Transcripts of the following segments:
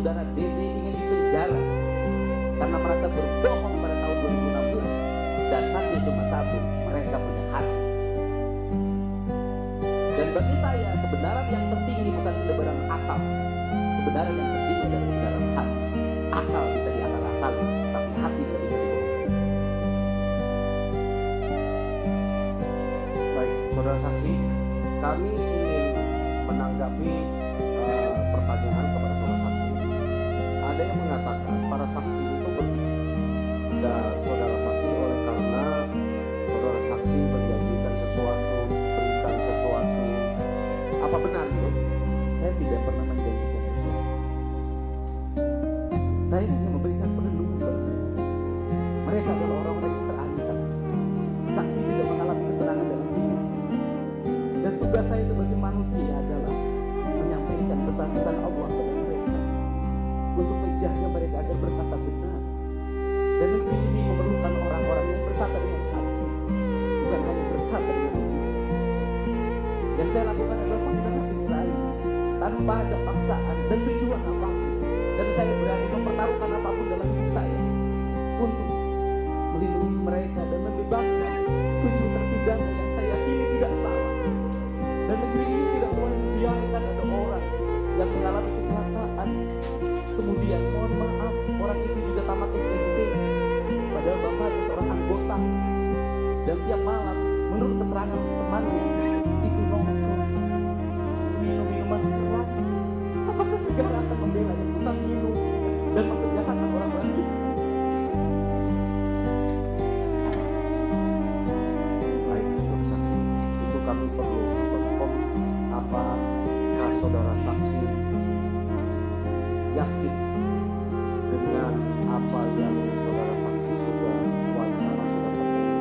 saudara Dede ingin dipenjara karena merasa berbohong pada tahun 2016. Dasarnya cuma satu, mereka punya hati. Dan bagi saya, kebenaran yang tertinggi bukan kebenaran akal. Kebenaran yang tertinggi adalah kebenaran hati. Akal bisa diakal-akali, tapi hati tidak bisa dibohongi. Baik, saudara saksi, kami ingin menanggapi pertanyaan kepada saudara saksi. Ada yang mengatakan para saksi itu begitu, dan saudara saksi oleh karena saudara saksi menjanjikan sesuatu, berikan sesuatu. Apa benar itu? Saya tidak pernah menjanjikan sesuatu. Saya hanya memberikan perlindungan bagi mereka. Mereka adalah orang-orang yang terancam. Saksi tidak mengalami keterangan dalam hidup. Dan tugas saya sebagai manusia adalah menyampaikan pesan-pesan Allah kepada mereka, untuk menjaga mereka agar berkata benar. Dan negeri ini memerlukan orang-orang yang berkata dengan hati, bukan hanya berkata dengan mulut. Dan saya lakukan adalah panggilan lain, tanpa ada paksaan dan tujuan apapun. Dan saya berani mempertaruhkan apapun dalam hidup saya untuk melindungi mereka dan membebaskan 7 terpidana yang saya yakini tidak salah. Dan negeri ini tidak boleh membiarkan ada orang yang mengalami kecelakaan, kemudian mohon maaf orang itu juga tamat SMP, padahal bapaknya seorang anggota, dan tiap malam menurut keterangan temannya itu nongkrong minum minuman keras. Apakah negara akan membela yang tukang minum dan memperjahatkan orang-orang miskin? Baik, saudara saksi, itu kami perlu confirm apakah saudara saksi yakin dengan apa yang saudara saksi sudah wawancara, sudah bertemu.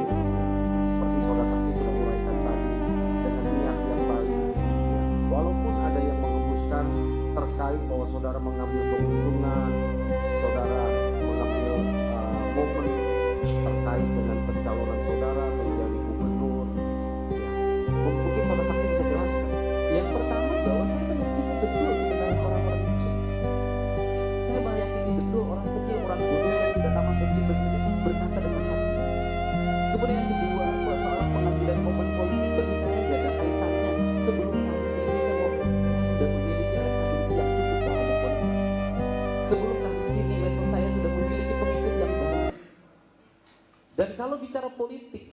Seperti saudara saksi sudah uraikan tadi, dengan niat yang baik, ya. Walaupun ada yang mengembuskan terkait bahwa saudara mengambil dokumen